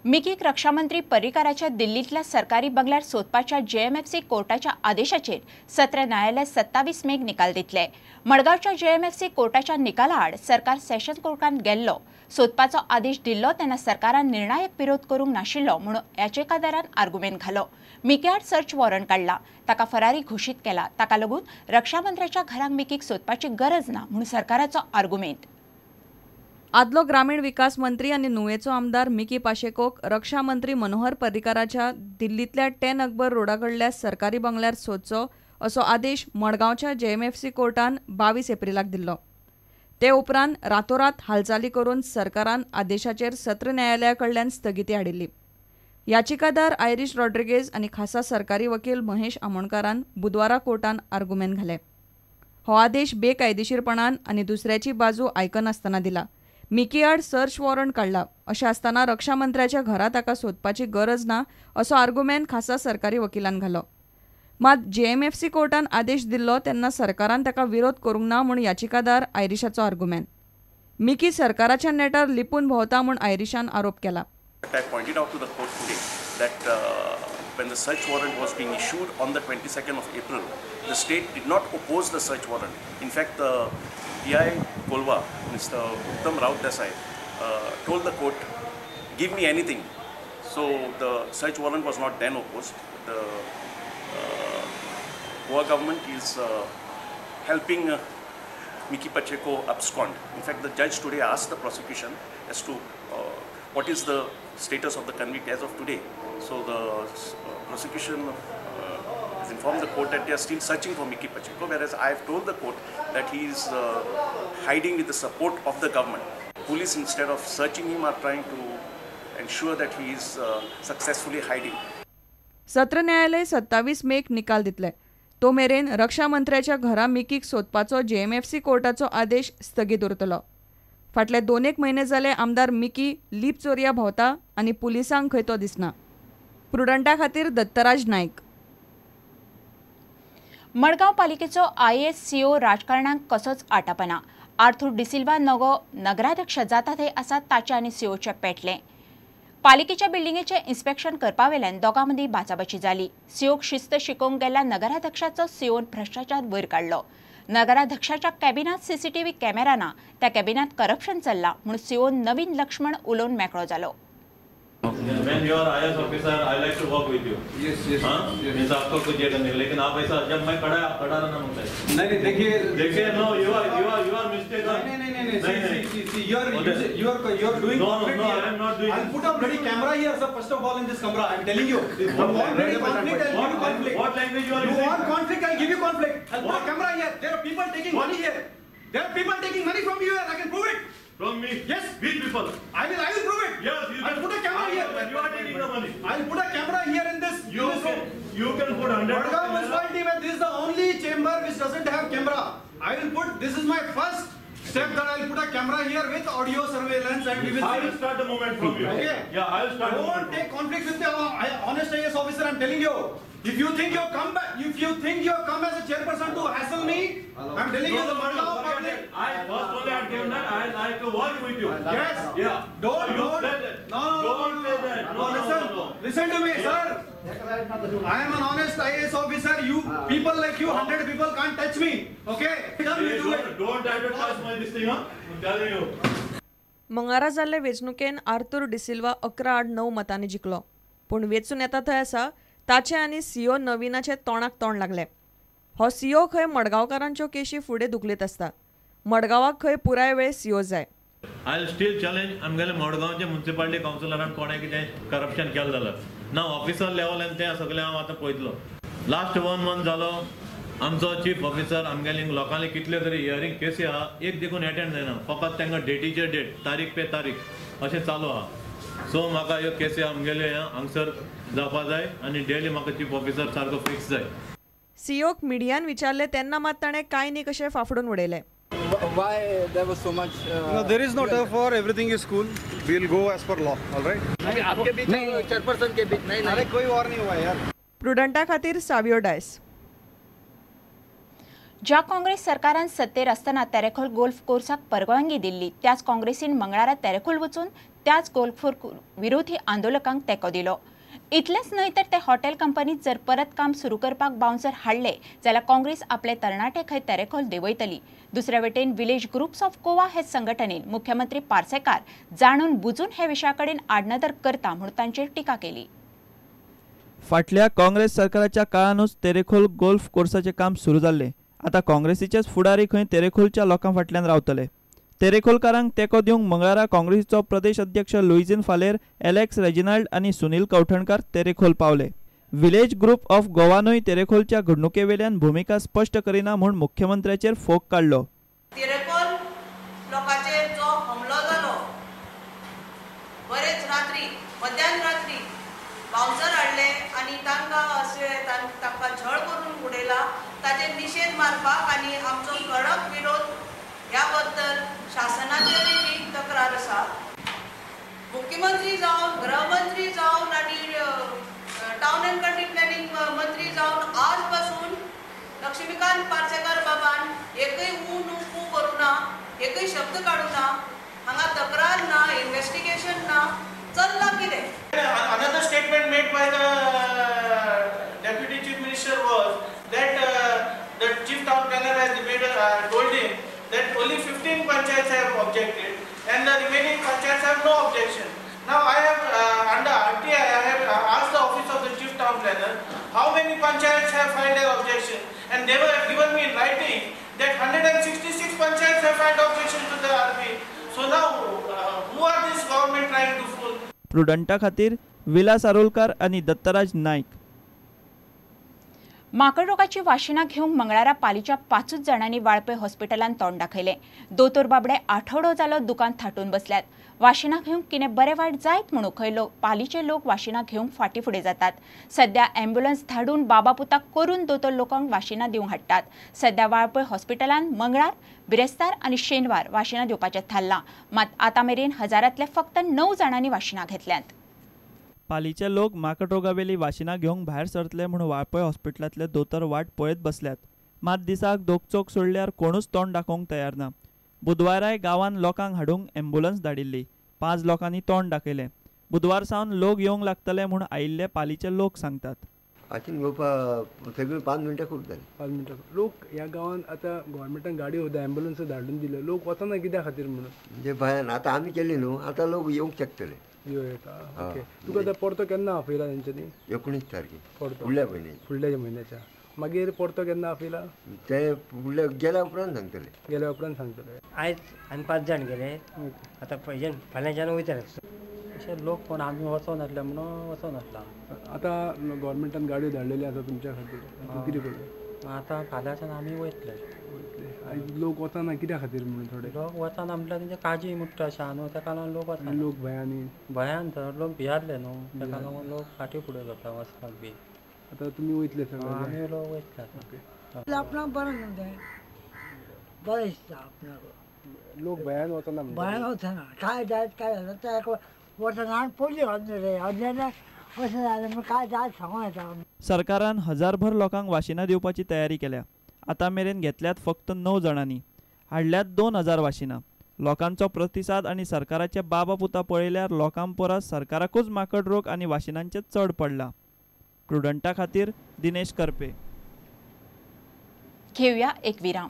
मिकीक रक्षामंत्री पर्रीकाराच्या दिल्लीतल्या सरकारी बंगल्यार सोदपाच्या जेएमएफसी कोर्टाच्या आदेशाचेर सत्र न्यायालय 27 मेक निकाल दितले। मडगावच्या जेएमएफसी कोर्टाच्या निकाला आड सरकार सेशन कोर्टात गेल्लो। सोदपाचो आदेश दिल्लो तेन्ना सरकारान निर्णायक विरोध करूंक नाशिल्लो म्हणून याचिकादारान आर्ग्युमेंट घालो। मिकी आड सर्च वॉरंट काडला, ताका फरारी घोषित केला। ताका लागून रक्षामंत्र्याच्या घराक मिकीक सोदपाची गरज ना म्हणून सरकाराचो आर्ग्युमेंट। आदलो ग्रामीण विकास मंत्री आणि नुवेचो आमदार मिकी पाशेकोक रक्षा मंत्री मनोहर पर्रीकाराच्या दिल्लीतल्या 10 अकबर रोडाकडल्या सरकारी बंगल्यार सोदचो असो आदेश मडगावच्या जेएमएफसी कोर्टान 22 एप्रिलाक दिल्लो। ते उपरांत रातोरात हालचाली करून सरकारान आदेशाचेर सत्र न्यायालयाकडल्यान स्थगिती हाडिल्ली। याचिकादार आयरिश रॉड्रिगेज आणि खासा सरकारी वकील महेश आमोणकारान बुधवारा कोर्टान आर्ग्युमेंट घाले। हो आदेश बेकायदेशीरपणान आणि दुसऱ्याची बाजू आयकनासतना दिला। मिकी आड सर्च वॉरंट काडला अशें आसतना रक्षा मंत्र्याच्या घरा ताका सोदपाची गरज ना असो आर्ग्युमेंट खासा सरकारी वकिलान घालो। मात जेएमएफसी कोर्टान आदेश दिल्लो तेन्ना सरकारान ताका विरोध करूंक ना म्हूण याचिकादार आयरिशाचो आर्ग्युमेंट। मिकी सरकाराच्या नेटार लिपून भोंवता म्हूण आयरिशान आरोप केला। I pointed out to the court today that when the search warrant was being issued on the 22nd of April, the state did not oppose the search warrant. In fact, the PI Kolwa, Mr. Uttam Raut Desai, told the court, give me anything. So the search warrant was not then opposed. The Goa government is helping Mickey Pacheco abscond. In fact, the judge today asked the prosecution as to what is the status of the convict as of today. So the prosecution has informed the court that they are still searching for Mickey Pacheco, whereas I have told the court that he is hiding with the support of the government. Police, instead of searching him, are trying to ensure that he is successfully hiding. सत्र न्यायालय 27 make निकाल दितले। तो मेरेन रक्षा मंत्र्याच्या घरा मिकीक सोदपाचो JMFC कोर्टाचो आदेश स्थगीत उरतलो। फाटले 2 म्हयने जाले आमदार मिकी लीप चोरया भोंवता आनी पुलिसांक खंय तो दिसना। प्रुडंटा खातीर दत्तराज नायक। मडगाव पालिकेचो आयएएस सीओ राजकारणांक कसोच आटापना। आर्थूर डिसिल्वा नगो नगराध्यक्ष जाता थंय आसात ताचे आनी सीओचे पेटले। पालिकेच्या बिल्डिंगेचे इन्स्पेक्शन करपा वेल्यान दोगां मदीं बाचाबाची जाली। सीओक शिस्त शिकोवंक गेल्ल्या नगराध्यक्षाचो सीओन भ्रष्टाचार वयर काडलो। नगराध्यक्षाच्या कॅबिनात सीसीटीव्ही कॅमेरा ना, त्या कॅबिनात करप्शन चल्ला म्हणून सीओन नवीन लक्ष्मण उलोवन मेकळो जालो। When you are IAS officer, I like to work with you. Yes, yes. Means आपको कुछ ये करने, लेकिन आप ऐसा जब मैं खड़ा रहना होता है। नहीं देखिए no, you are mistaken. नहीं you are doing no, I am not doing. I'll put a bloody camera here, sir. First of all, in this camera, I'm telling you. What language you are using? You want conflict? I'll give you conflict. I'll put a camera here. There are people taking money here. There are people taking money from you here. I can prove it. From me? Yes. Which people? I will prove it. Yes, you I'll put a camera here. You are taking the money. I'll put a camera here in this. You can put 100. Murgaon municipality, where this is the only chamber which doesn't have camera. I will put. This is my first step that I'll put a camera here with audio surveillance, and we will. I will start the moment from you. Okay. Yeah, I will start. Don't take conflict with the honest IAS officer. I'm telling you. If you think you come back, if you think you come as a chairperson to hassle me, I'm telling you the Murgaon public. I first only had given that I like to work with you. Yes. Yeah. Don't. Don't say that. No. Don't say that. No. Listen to me, sir. I am an honest IAS officer. You people like you, 100 people can't touch me. Okay? Don't advertise my this thing, huh? I'm telling you. मंगळारा जाल्ले वेंचणुकेन आर्थूर डिसिल्वा 11 आड 9 मतांनी जिखलो, पूण वेंचून येता थंय आसा ताचे आनी सीओ नवीनाचे तोंडाक तोंड लागले। हो सीओ खंय मडगांवकारांच्यो केशी फुडें धुकलीत आसता। मडगांवाक खंय पुराय वेळ सीओ जाय। आय विल स्टील चॅलेंज आमगेले मडगांवचे म्युनिसिपालिटी कावन्सिलरान कोणें कितें करप्शन केलें जाल्यार ना ऑफिसर लेवलान तें सगळें हांव आतां पळयतलो। लास्ट 1 मंथ जालो आमचो चीफ ऑफिसर आमगेले लोकांनी कितले तरी हियरींग केसी आहा एक देखून अटेंड जायना, फकत तांकां डेटीचेर डेट तारीख पे तारीख अशें चालू आहा। सो म्हाका ह्यो केसी आमगेले हांगसर जावपा जाय आनी डेली म्हाका चीफ ऑफिसर सारको फिक्स जाय। सीओक मिडियान विचारले तेन्ना मात ताणें कांय नी कशें फाफडून उडयले। Why there was so much? No, there is no turf for everything is cool. We'll go as per law, all right? आपके बीच नहीं चेयरपर्सन के बीच नहीं अरे कोई और नहीं हुआ यार। प्रुडंटा खातीर सावियो डायस। ज्या काँग्रेस सरकारान सत्तेर आसतना तेरेखोल गोल्फ कोर्साक परवानगी दिल्ली त्याच काँग्रेसीन मंगळारा तेरेखोल वचून त्याच गोल्डखोर विरोधी आंदोलकांक तेको दिलो. इतलेंच न्हय तर ते हॉटेल कंपनीत जर परत काम सुरू करपाक बाउन्सर हाडले जाल्यार काँग्रेस आपले तरणाटे खंय तेरेखोल देंवयतली. दुसरे वटेन विलेज ग्रुप्स ऑफ गोवा हे संघटनेन मुख्यमंत्री पार्सेकार जाणून बुजून हे विशया कडेन आडनदर करता म्हूण तांचेर टिका केली. फाटल्या काँग्रेस सरकाराच्या काळानूच तेरेखोल गोल्फ कोर्साचे काम सुरू जाल्ले. आता काँग्रेसीचेच फुडारी खंय तेरेखोलच्या लोकां फाटल्यान रावतले. तेरेखोलकारांक तेको दिवंक मंगळारा काँग्रेसीचो प्रदेश अध्यक्ष लुईजिन फालेर, एलेक्स रेजिनाल्ड आणि सुनील कवठणकार तेरेखोल पावले. विलेज ग्रुप ऑफ गोवानूय तेरेखोलच्या घडणुकेवेल्यान भूमिका स्पश्ट करिना म्हूण मुख्यमंत्र्याचेर फोग काडलो. तेरेखोल लोकांचेर जो हमलो जालो, बरेच रात्री मध्यान रात्री बाउन्सर हाडले आणि तांकां झळ करून उडयला. ताचेर निशेध मारपाक आनी आमचो कडक विरोध ह्या बद्दल शासनाचेर एक तक्रार आसा. मुख्यमंत्री जावन, गृहमंत्री जावन आनी टाउन एंड कंट्री प्लॅनिंग मंत्री जावन आज पासून लक्ष्मीकांत पार्सेकर बाबान एकय ऊ करूं ना, एकय शब्द काडूं ना, हांगा तक्रार ना, इन्व्हेस्टिगेशन ना, चल्लां कितें? Another statement made by the Deputy Chief Minister was that the Chief Town Planner has told him that only 15 panchayats have objected and the remaining panchayats have no objection. Now I have under RTI I have asked the office of the Chief Town Planner how many panchayats have filed their objection, and they were given me in writing that 166 panchayats have filed objection to the RP. So now who are this government trying to fool? प्रुडंटा खातीर विलास आरोलकार आणि दत्तराज नाईक. माकड रोगाची वाशिना घेवंक मंगळारा पालीच्या 5 जणांनी वाळपय हॉस्पिटलांत तोंड दाखयले. दोतोर बाबडे आठवडो जालो दुकान थाटून बसल्यात. वाशिना घेवंक कितें बरें वायट जायत म्हणून खंय पालीचे लोक वाशिना घेवंक फाटी फुडें जातात. सध्या अँब्युलन्स धाडून बाबा पुताक करून दोतोर लोकांक वाशिना दिवंक हाडटात. सध्या वाळपय हॉस्पिटलांत मंगळार, बिरेस्तार आनी शेनवार वाशिना दिवपाचें थारलां. मात आतां मेरेन हजारांतले फक्त 9 जाणांनी वाशिना घेतल्यांत. पालीचे लोक माकड रोगावेली वाशिना घेवंक भायर सरतले म्हूण वाळपय हॉस्पिटलांतले दोतोर वाट पळयत बसल्यात. मात दिसाक दोगचोक सोडल्यार कोणूच तोंड दाखोवंक तयार ना. बुधवाराय गांवांत लोकांक हाडूंक अँब्युलन्स धाडिल्ली. 5 लोकांनी तोंड दाखयलें. बुधवार सावन लोक येवंक लागतले म्हूण आयिल्ले पालीचे लोक सांगतात. आतां घेवपाक सगळीं 5 मिनटां खूब जालीं. 5 मिनटां लोक ह्या गांवांत आतां गोवोरमेंटान गाडी सुद्दां अँब्युलन्स धाडून दिल्यो. लोक वचना कित्या खातीर म्हणून? म्हणजे भयान आतां आमी केली न्हू, आतां लोक येवंक शकतले. ओके. तुका ते परतो केन्ना आपयला तेंच्यांनी? 19 तारखेक परतो फुडल्या म्हयन्याच्या. मागीर परतो केन्ना आपयला? ते फुडल्या गेल्या उपरांत सांगतले. आयज आमी 5 जाण गेले. आतां फाल्यांच्यान वयतले. अशे लोक कोण आमी वचोन नासले म्हणून वचोन नासला. आतां गोवोरमेंटान गाडयो धाडलेल्यो आसा तुमच्या खातीर. तूं कितें करता? आतां फाल्यांच्यान आमी वयतले. आयज लोक वचना कित्या खातीर म्हणून? थोडे लोक वचना म्हटल्यार तेंचे काळजी मुट्टा अशें न्हू, ताका लागून लोक वचना. लोक भयान तर लोक भियारले न्हू, ताका लागून लोक फाटीं फुडें करता वचपाक बी. आतां तुमी वयतले सगळे? आमी लोक वयतले. आपणाक बरें न्हू तें, बरें दिसता आपणाक. लोक भयान वचना? भयान वचना. काय जायत काय जाता तेका वचना आनी पयलीं वचना अशें जालें म्हूण काय जायत सांगूं येता. सरकारान हजारभर लोकांक वाशिना दिवपाची तयारी केल्या. आतां मेरेन घेतल्यात फक्त 9 जाणांनी. हाडल्यात 2000 वाशिना. लोकांचो प्रतिसाद आनी सरकाराचे बाबा पुता पळयल्यार लोकां परस सरकाराकूच माकड रोग आनी वाशिनांचे चड पडला. प्रुडंटा खातीर दिनेश करपे. घेवया एक विराम.